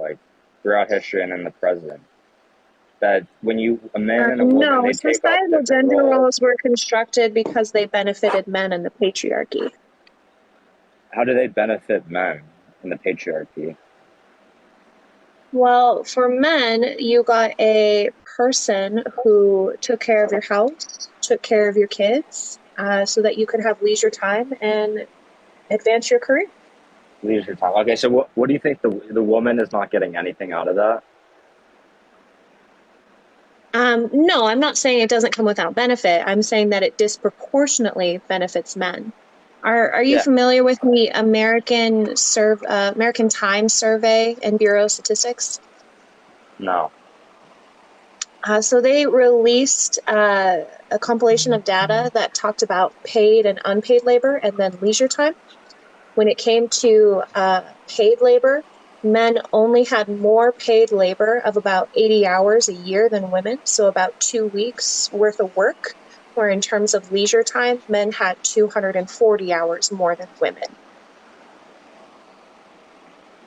like throughout history and in the present. That when a man and a woman, No, they take up societal different gender roles. roles were constructed because they benefited men in the patriarchy. How do they benefit men in the patriarchy? Well, for men, you got a person who took care of your house, took care of your kids, so that you could have leisure time and advance your career. Leisure time. Okay, so what do you think the woman is not getting anything out of that? No, I'm not saying it doesn't come without benefit. I'm saying that it disproportionately benefits men. Are you Yeah, familiar with the American Time survey and Bureau of Statistics? no. So they released a compilation of data that talked about paid and unpaid labor and then leisure time. When it came to paid labor, men only had more paid labor of about 80 hours a year than women, so about 2 weeks worth of work, where in terms of leisure time, men had 240 hours more than women.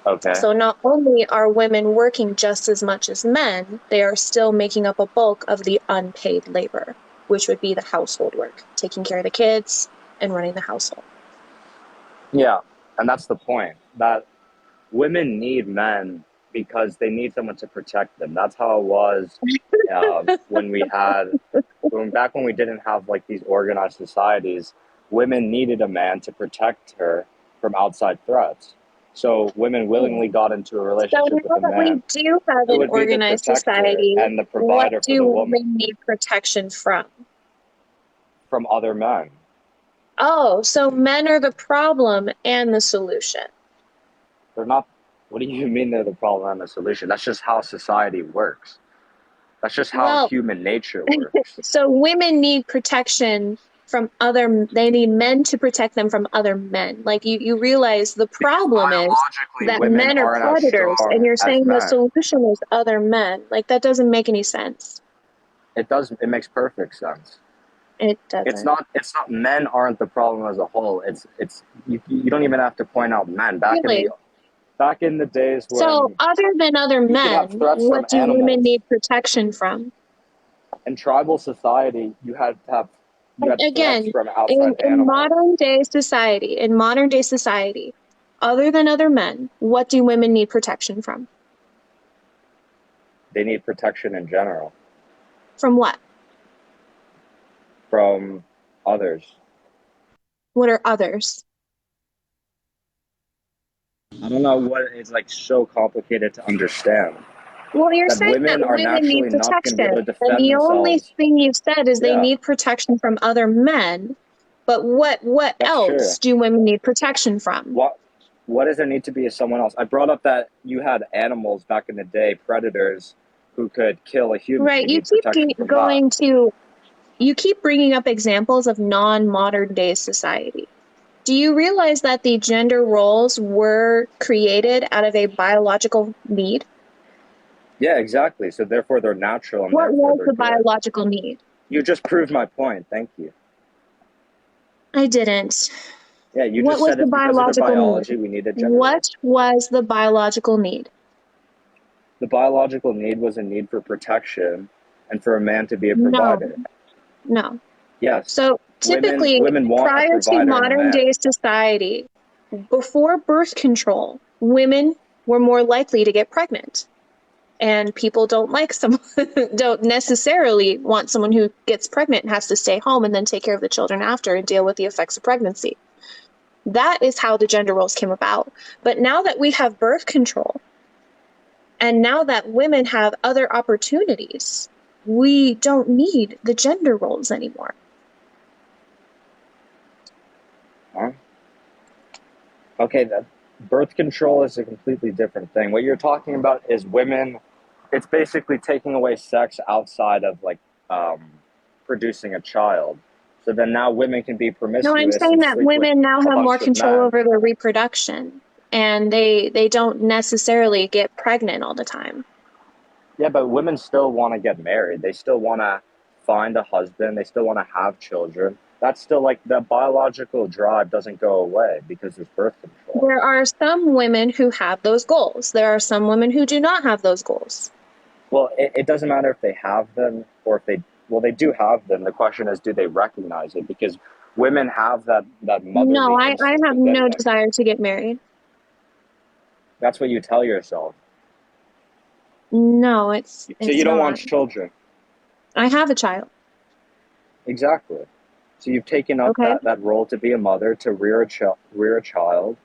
Okay. So not only are women working just as much as men, they are still making up a bulk of the unpaid labor, which would be the household work, taking care of the kids and running the household. Yeah, and that's the point. That women need men because they need someone to protect them. That's how it was when back when we didn't have like these organized societies. Women needed a man to protect her from outside threats. So women willingly got into a So relationship with now a that we man do have who an would be the organized protector society, and the what provider for do the woman women need protection from? from other men. Oh, so men are the problem and the solution. They're not. What do you mean they're the problem and the solution? That's just how society works. That's just how Well, human nature works. so women need protection from they need men to protect them from other men. Like you realize the Because problem is biologically, that women men are aren't as predators and strong you're as saying the men. solution is other men. Like that doesn't make any sense. It does. It makes perfect sense. It It's doesn't. not. It's not. Men aren't the problem as a whole. It's. You don't even have to point out men. Really? Back in the days So when other than other you could have men, threats from what do women animals need protection from? in tribal society, you had threats Again, from outside in animals. modern day society, other than other men, what do women need protection from? They need protection in general From what? from others. What are others? I don't know what it's like so complicated to understand. Well, you're That saying that women are women need naturally not going to be protection, able to and defend the only themselves. thing you've said is they Yeah, need protection from other men. But what that's true. else do women need protection from? What what does there need to be as someone else? I brought up that you had animals back in the day, predators who could kill a human. Right? You need protection from that. You keep bringing up examples of non-modern day society. Do you realize that the gender roles were created out of a biological need? Yeah, exactly. So therefore they're natural and What therefore was they're the good. biological need? You just proved my point. Thank you. I didn't. Yeah, you What just was said the it's because of their biological need? biology we needed gender What roles. was the biological need? The biological need was a need for protection and for a man to be a No, provider. no. Yes. So typically, Women want a prior to provider in a modern man. day society, before birth control, women were more likely to get pregnant. And people don't like someone, don't necessarily want someone who gets pregnant and has to stay home and then take care of the children after and deal with the effects of pregnancy. That is how the gender roles came about. But now that we have birth control, and now that women have other opportunities, we don't need the gender roles anymore. Huh? Okay, that birth control is a completely different thing. What you're talking about is women. It's basically taking away sex outside of like um, producing a child. So then now women can be No, I'm promiscuous saying and that sleep with women now a have more bunch of control men. over their reproduction, and they don't necessarily get pregnant all the time. Yeah, but women still want to get married. They still want to find a husband. They still want to have children. That's still like the biological drive doesn't go away because there's birth control. There are some women who have those goals. There are some women who do not have those goals. Well, it doesn't matter if they have them or if they, well, they do have them. The question is, do they recognize it? Because women have that No, motherly I instinct have within no them. desire to get married. That's what you tell yourself. No, So it's you don't want not. children. I have a child. Exactly. So you've taken up Okay. that role to be a mother, to rear a child,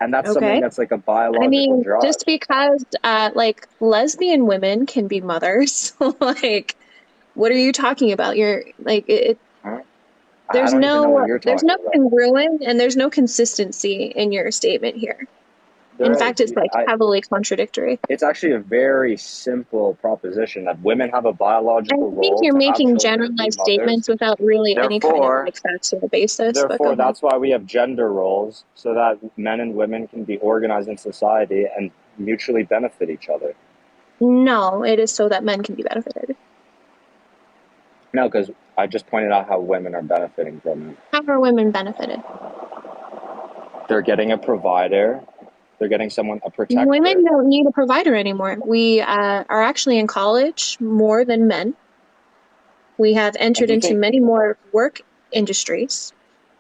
and that's something Okay. that's like a I biological mean, drive. just because like lesbian women can be mothers, like what are you talking about? You're like Huh? I don't even know what you're there's talking no about. congruent and there's no consistency in your statement here. In There fact, is. it's like heavily contradictory. It's actually a very simple proposition that women have a I biological think role you're to have making children and be generalized mothers. statements without really any kind of Therefore, like factual basis, but go therefore, ahead. that's why we have gender roles so that men and women can be organized in society and mutually benefit each other. No, it is so that men can be benefited. No, because I just pointed out how women are benefiting from it. How are women benefited? They're getting a provider. They're getting someone, a protector. Women don't need a provider anymore. We are actually in college more than men. We have And entered do you into think, many more work industries.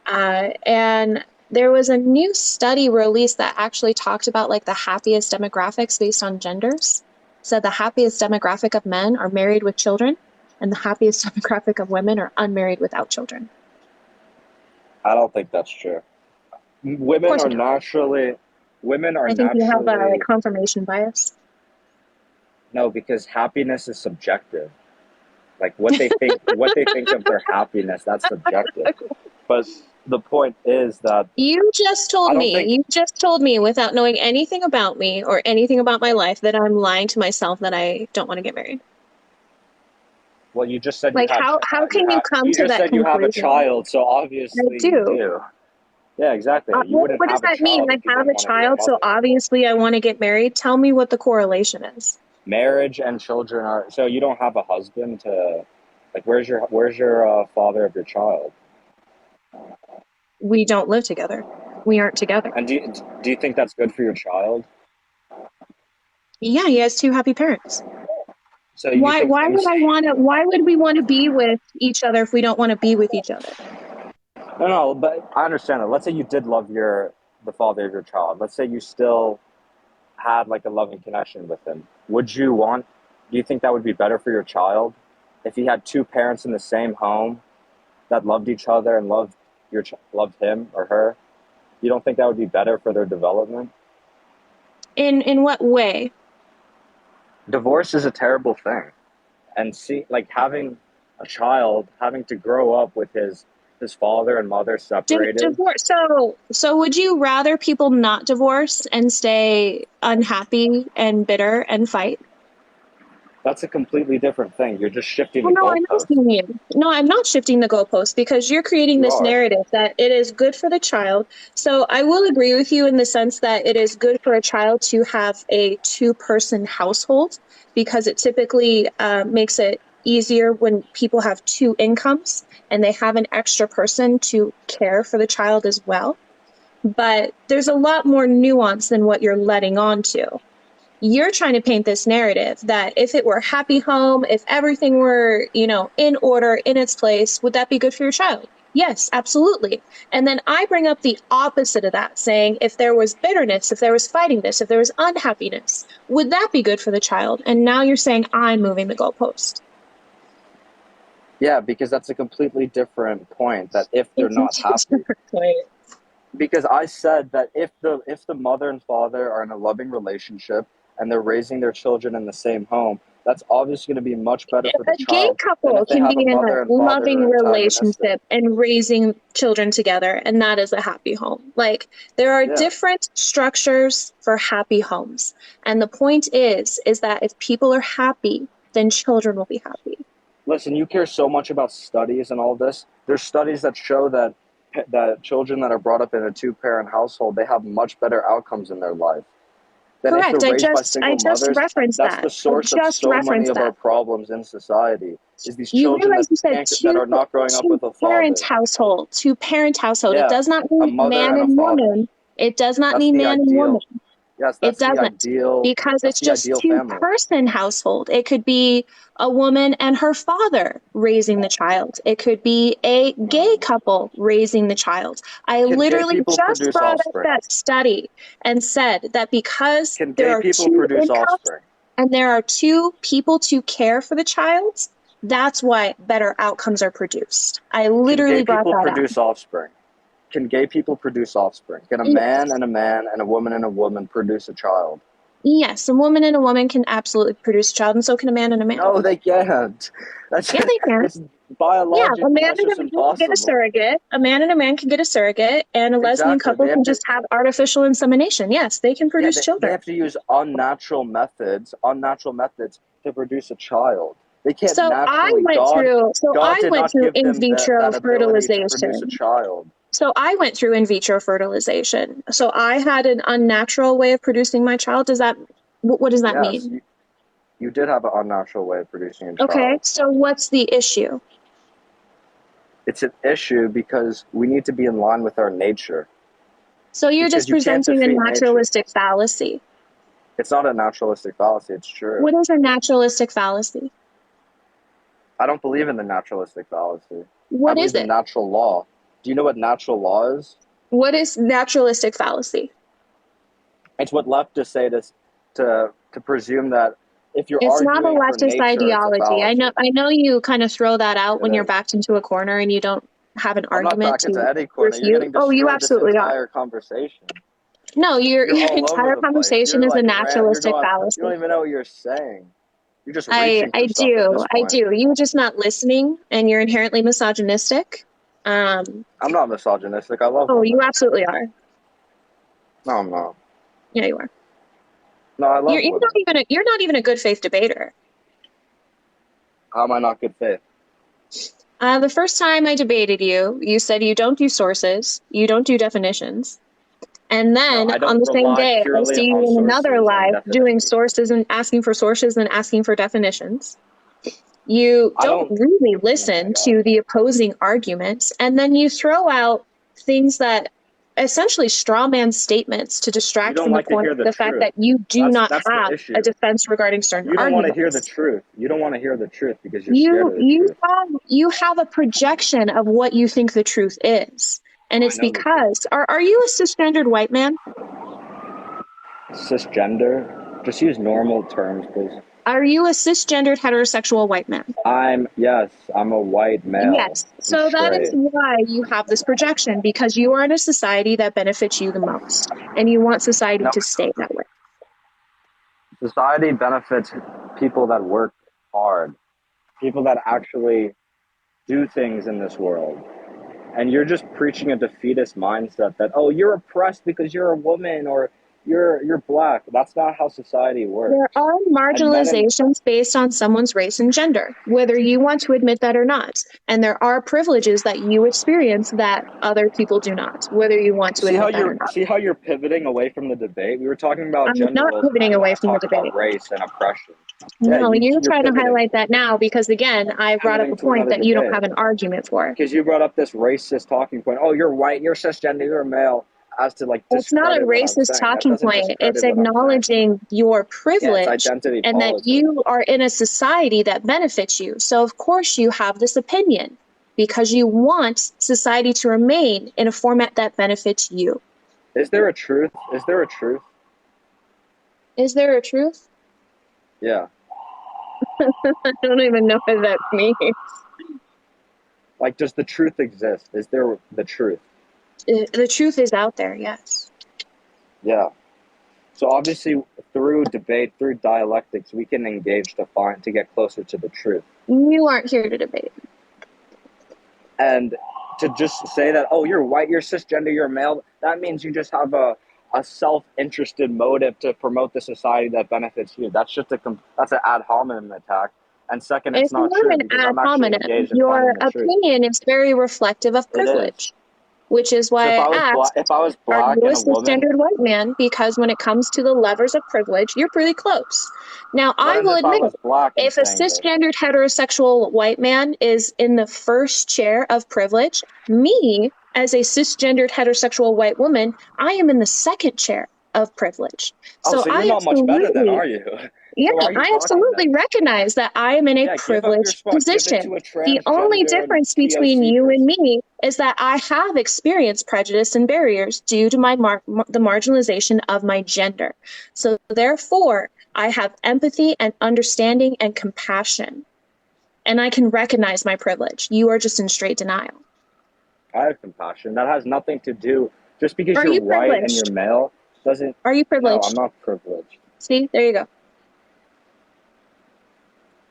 And there was a new study released that actually talked about like the happiest demographics based on genders. Said the happiest demographic of men are married with children, and the happiest demographic of women are unmarried without children. I don't think that's true. Of Women course, I are do. naturally, women are I think you have like naturally, confirmation bias. no, because happiness is subjective. Like what they think of their happiness, that's subjective. But the point is that I don't think, You just told me without knowing anything about me or anything about my life that I'm lying to myself that I don't want to get married. well, you just said you Like had how you can you had come you to just that said you have a conclusion? child, so I obviously you do. do. Yeah, exactly. You wouldn't What does have a that mean? child I if you have didn't a want to be a child, so mother. obviously I want to get married. Tell me what the correlation is. Marriage and children are, so you don't have a husband to, like, where's your father of your child? We don't live together. We aren't together. And do you think that's good for your child? Yeah, he has two happy parents. So you think things, Why would we want to be with each other if we don't want to be with each other? no, no, but I understand that. Let's say you did love the father of your child. Let's say you still had like a loving connection with him. Do you think that would be better for your child if he had two parents in the same home that loved each other and loved him or her? You don't think that would be better for their development? In what way? Divorce is a terrible thing. And see, like, having a child having to grow up with his father and mother separated, Divorce. So would you rather people not divorce and stay unhappy and bitter and fight? that's a completely different thing. You're just shifting Well, the no, I'm goalposts. asking you. No, I'm not shifting the goalpost because you're creating You this are. narrative that it is good for the child. So I will agree with you in the sense that it is good for a child to have a two-person household because it typically makes it easier when people have two incomes and they have an extra person to care for the child as well. But there's a lot more nuance than what you're letting on to. You're trying to paint this narrative that if it were a happy home, if everything were, in order, in its place, would that be good for your child? Yes, absolutely. And then I bring up the opposite of that, saying if there was bitterness, if there was fighting this, if there was unhappiness, would that be good for the child? And now you're saying I'm moving the goalpost. Yeah, because that's a completely different point. That if they're It's not a happy, different point. because I said that if the mother and father are in a loving relationship and they're raising their children in the same home, that's obviously going to be much better for the A gay child than couple if they can have a be in a mother and father who loving are antagonistic. relationship and raising children together, and that is a happy home. Like, there are Yeah. different structures for happy homes. And the point is that if people are happy, then children will be happy. Listen, you care so much about studies and all this. There's studies that show that children that are brought up in a two-parent household, they have much better outcomes in their life. Then if they're Correct. I raised by just I single just mothers, referenced that's that. the I source of just so many referenced of our that. problems in society. Is these You children realize you said that are not growing up with a parent father? household, two parent household. It Yeah, does not a mean mother man and a and father. woman. It does not That's mean the man and woman. ideal. Yes, It that's the doesn't, ideal. because That's it's the just ideal family. two-person household. It could be a woman and her father raising the child. It could be a gay Mm. couple raising the child. I Can gay literally people just produce brought up offspring? that study and said that because Can there gay are people two produce incomes offspring? and there are two people to care for the child, that's why better outcomes are produced. I Can gay literally brought people that up. produce offspring? Can gay people produce offspring? Can a Yes. man and a woman produce a child? Yes, a woman and a woman can absolutely produce a child, and so can a man and a man. No, they can't. That's Yeah, just, they can. it's Yeah, a biologically man that's and a just man can get a impossible. surrogate. A man and a man can get a surrogate, and a lesbian Exactly. couple They have can to just have artificial insemination. Yes, they can yeah, produce they children. have to use unnatural methods to produce a child. They can't naturally. God I did went not through give in them vitro that ability to produce a fertilization. child. So I went through in vitro fertilization. So I had an unnatural way of producing my child. What does that Yes, mean? you did have an unnatural way of producing a Okay, child. so what's the issue? It's an issue because we need to be in line with our nature. So you're Because just you can't presenting a defeat nature. naturalistic fallacy. It's not a naturalistic fallacy, it's true. What is a naturalistic fallacy? I don't believe in the naturalistic fallacy. I What is believe in it? natural law. Do you know what natural law is? What is naturalistic fallacy? It's what leftists say to presume that if you're It's not a arguing for leftist nature, it's a ideology. fallacy. I know you kind of throw that out It when you're is. backed into a corner and you don't have an I'm not argument back into to any corner. You're refute. getting Oh, you destroyed this absolutely are. entire conversation. No, You're your all over entire the place. conversation You're is a like you're naturalistic going. You don't fallacy. even know what you're saying. You're just reaching I for stuff at this I point. do. You're just not listening, and you're inherently misogynistic. Um, I'm not misogynistic. I love oh, you women. absolutely are. No, I'm not. Yeah, you are. No, I love women. You're not even a good faith debater. How am I not good faith? The first time I debated you, you said you don't do sources, you don't do definitions. And No, then I on don't the same rely day, I purely see you on in another sources and live doing definitions. sources and asking for sources and asking for definitions. You I don't don't. really Oh my listen god. to the opposing arguments, and then you throw out things that essentially straw man statements to You distract don't from like to hear the the fact truth. that you do not That's the have a issue. defense regarding certain You don't want to hear the arguments. truth. You don't want to hear the truth because you're scared of the truth. You have a projection of what you think the truth is. And I it's know the truth. because are you a cisgendered white man? Cisgender. Just use normal terms, please. Are you a cisgendered heterosexual white man? Yes, I'm a white male. Yes. I'm So that is straight. why you have this projection, because you are in a society that benefits you the most, and you want society No, to stay that way. society benefits people that work hard, people that actually do things in this world. And you're just preaching a defeatist mindset that, oh, you're oppressed because you're a woman or you're black. That's not how society There works. are And men and marginalizations based on someone's race and gender, whether you want to admit that or not. And there are privileges that you experience that other people do not, whether you want to admit that or not. see how you're pivoting away from the debate. We were talking about I'm gender not roles, and now pivoting you away want to from the talk about debate. race and oppression. Yeah, No, you're you're trying to pivoting. highlight that now because, again, I You're brought up pivoting a to point another that you don't debate have an argument for. because you brought up this racist talking point. Oh, you're white, you're cisgender, you're male, as to like It's not a discredit what I'm racist saying. That talking doesn't point. It's discredit what I'm saying. acknowledging your Yeah, it's privilege identity and that politics. you are in a society that benefits you. So, of course, you have this opinion because you want society to remain in a format that benefits you. Is there a truth? Is there a truth? Is there a truth? Yeah. I don't even know what that means. Like, does the truth exist? Is there the truth? The truth is out there, yes. Yeah. So obviously, through debate, through dialectics, we can engage to get closer to the truth. You aren't here to debate. And to just say that, oh, you're white, you're cisgender, you're male, that means you just have a self-interested motive to promote the society that benefits you. That's an ad hominem attack. And second, it's It's not not true an because ad I'm actually hominem. engaged in Your finding the truth. opinion is very reflective of It is. privilege. which is So why I if asked, I was are black you a and a woman, cisgendered white man? Because when it comes to the levers of privilege, you're pretty close. Now, what I will if I admit, was black and if a saying this? cisgendered heterosexual white man is in the first chair of privilege, me, as a cisgendered heterosexual white woman, I am in the second chair of privilege. Oh, So so you're I not much better then, absolutely, are you? yeah, So why are you I talking absolutely then? recognize that I am in a Yeah, give up your privileged spot. Give it position. to a The only transgender and difference between POC you and person. me is that I have experienced prejudice and barriers due to the marginalization of my gender. So therefore, I have empathy and understanding and compassion, and I can recognize my privilege. You are just in straight denial. I have compassion. That has nothing to do. Just because Are you're you white and you're privileged? male doesn't. Are you No, I'm privileged? not privileged. See, there you go.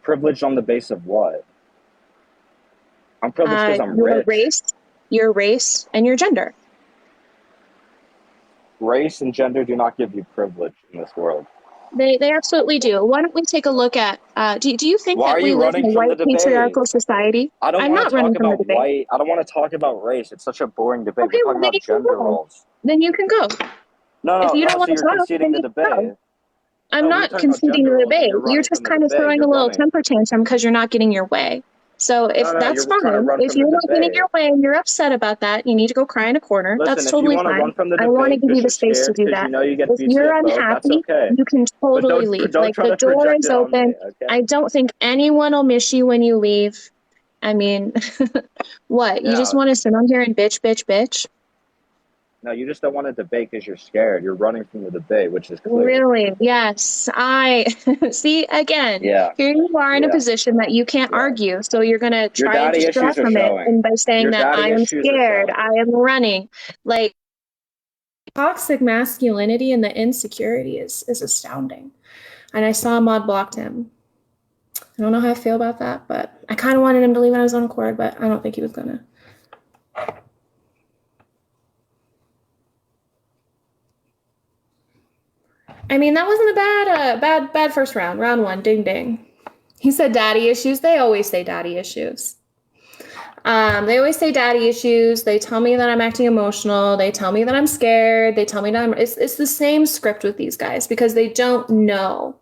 Privileged on the base of what? I'm privileged because I'm Your rich. race, and your gender. Race and gender do not give you privilege in this world. They absolutely do. Why don't we take a look at, do you think Why that are we you live in running a from white the debate? patriarchal society? I don't I'm want not to running talk from the about debate. white. I don't want to talk about race. It's such a boring debate. Okay, We're well, talking then about you can gender go. roles. Then you can go. No, If no, you no. don't So want to you're talk, conceding then the you can debate. go. I'm No, we're not talking about conceding gender the roles, and debate. you're You're running just from the kind of debate. throwing You're a little running. temper tantrum because you're not getting your way. So if No, no, that's you're trying to fine, run if from the you're not getting debate. your way and you're upset about that, you need to go cry in a corner. Listen, That's if you totally want to run fine. from the I want to debate give you because the you're space to scared, do because you that. know you get If beat to the you're vote, that's unhappy, okay. you can But totally leave. don't Like try the to door project is it on me, open. okay? I don't think anyone will miss you when you leave. I mean, what? You just Yeah. want to sit on here and bitch, bitch, bitch? No, you just don't want to debate because you're scared. You're running from the debate, which is clear. Really? Yes. I see again, Yeah, here you are in a yeah, position that you can't yeah. argue. So you're going to Your try and daddy issues distract are from it showing. and by saying Your that I daddy am issues are scared, showing. I am running. Like toxic masculinity and the insecurity is astounding. And I saw Maud blocked him. I don't know how I feel about that, but I kind of wanted him to leave on his own accord, but I don't think he was gonna. I mean, that wasn't a bad first round. Round one, ding ding. He said daddy issues. They always say daddy issues. They always say daddy issues. They tell me that I'm acting emotional. They tell me that I'm scared. They tell me that it's the same script with these guys because they don't know